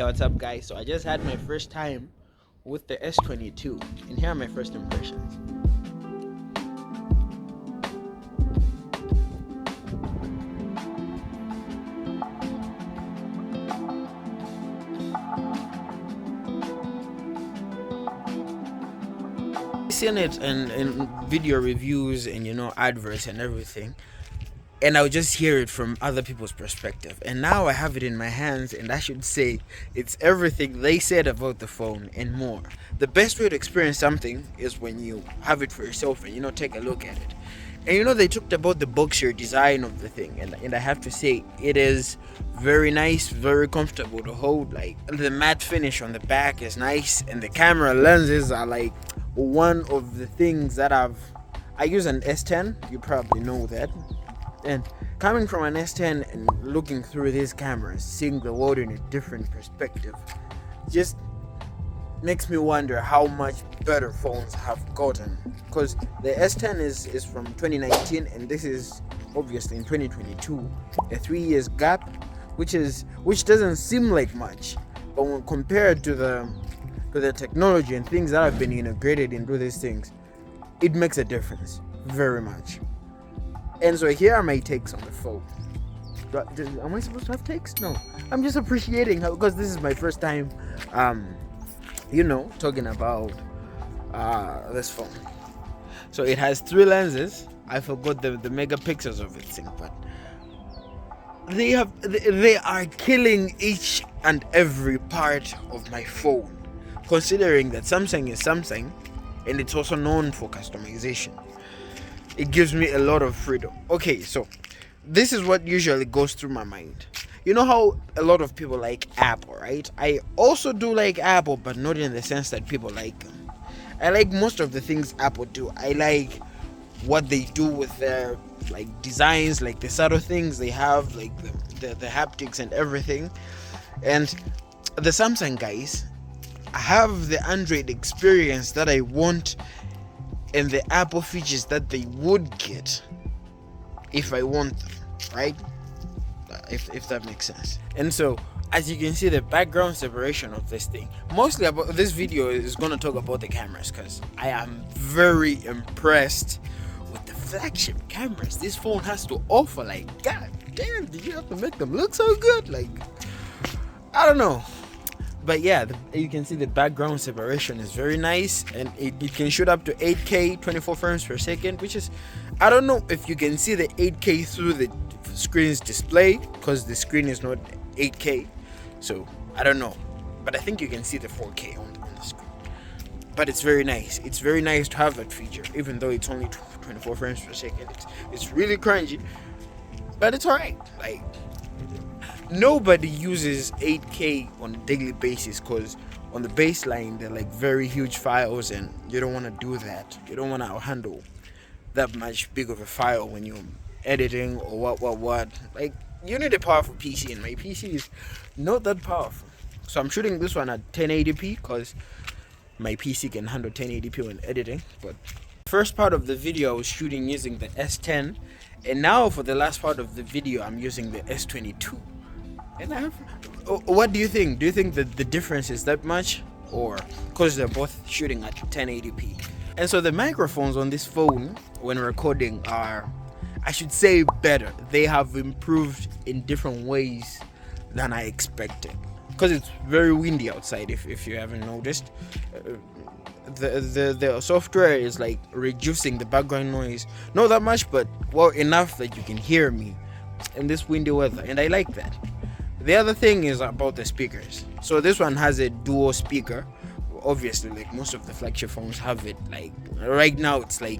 Hey, what's up, guys? So I just had my first time with the S22, and here are my first impressions. Seen it in video reviews and adverts and everything, and I would just hear it from other people's perspective, and now I have it in my hands, and I should say it's everything they said about the phone and more. The best way to experience something is when you have it for yourself and take a look at it. And they talked about the boxier design of the thing, and I have to say it is very nice, very comfortable to hold. Like, the matte finish on the back is nice, and the camera lenses are like one of the things that I use an S10, you probably know that. And coming from an S10 and looking through these cameras, seeing the world in a different perspective, just makes me wonder how much better phones have gotten. Because the S10 is from 2019, and this is obviously in 2022, a 3 years gap, which doesn't seem like much, but when compared to the technology and things that have been integrated into these things, it makes a difference very much. And so here are my takes on the phone. Am I supposed to have takes? No, I'm just appreciating how, because this is my first time talking about this phone. So it has 3 lenses. I forgot the megapixels of it thing, but they are killing each and every part of my phone, considering that Samsung is Samsung, and it's also known for customization. It gives me a lot of freedom. Okay, so this is what usually goes through my mind. You know how a lot of people like Apple, right? I also do like Apple, but not in the sense that people like them. I like most of the things Apple do. I like what they do with their designs, like the subtle things they have, like the haptics and everything. And the Samsung guys have the Android experience that I want, and the Apple features that they would get if I want them, right? If that makes sense. And so, as you can see, the background separation of this thing, mostly about this video is going to talk about the cameras, because I am very impressed with the flagship cameras this phone has to offer. Like, god damn, did you have to make them look so good? Like, I don't know. But yeah, you can see the background separation is very nice, and it can shoot up to 8K 24 frames per second, which is, I don't know if you can see the 8K through the screen's display, because the screen is not 8K, so I don't know, but I think you can see the 4K on the screen. But it's very nice. It's very nice to have that feature, even though it's only 24 frames per second. It's really crunchy, but it's alright. Like, nobody uses 8K on a daily basis, because on the baseline they're like very huge files, and you don't want to do that. You don't want to handle that much big of a file when you're editing or what. Like, you need a powerful PC, and my PC is not that powerful. So I'm shooting this one at 1080p because my PC can handle 1080p when editing. But first part of the video I was shooting using the S10, and now for the last part of the video I'm using the S22. And what do you think? Do you think that the difference is that much, or because they're both shooting at 1080p? And so the microphones on this phone when recording are, I should say, better. They have improved in different ways than I expected, because it's very windy outside. If you haven't noticed, the software is like reducing the background noise, not that much, but well enough that you can hear me in this windy weather, and I like that. The other thing is about the speakers. So this one has a dual speaker. Obviously, like most of the flagship phones have it. Like right now, it's like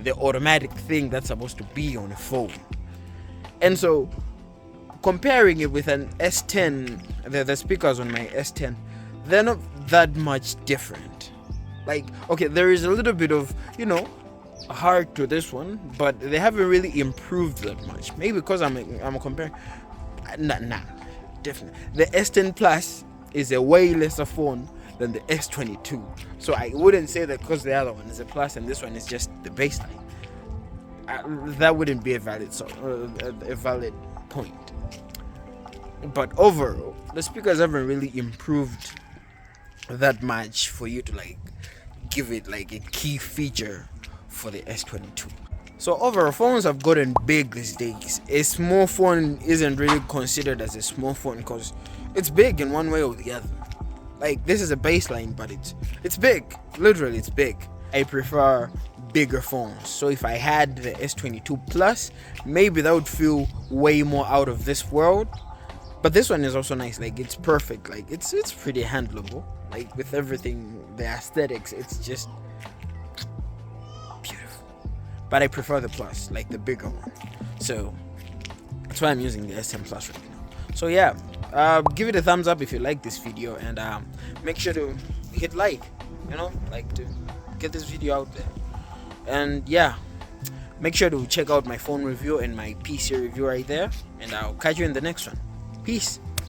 the automatic thing that's supposed to be on a phone. And so, comparing it with an S10, the speakers on my S10, they're not that much different. Like, okay, there is a little bit of heart to this one, but they haven't really improved that much. Maybe because I'm comparing. Nah, definitely. The S10 Plus is a way lesser phone than the S22. So I wouldn't say that because the other one is a plus and this one is just the baseline. That wouldn't be a valid point. But overall, the speakers haven't really improved that much for you to like give it like a key feature for the S22. So overall, phones have gotten big these days. A small phone isn't really considered as a small phone because it's big in one way or the other. Like, this is a baseline, but it's big. Literally, it's big. I prefer bigger phones. So if I had the S22 Plus, maybe that would feel way more out of this world. But this one is also nice. Like, it's perfect. Like, it's pretty handleable. Like, with everything, the aesthetics, it's just beautiful. But I prefer the Plus, like the bigger one. So that's why I'm using the S10 Plus right now. So yeah, give it a thumbs up if you like this video, and make sure to hit like, like to get this video out there. And yeah, make sure to check out my phone review and my PC review right there, and I'll catch you in the next one. Peace.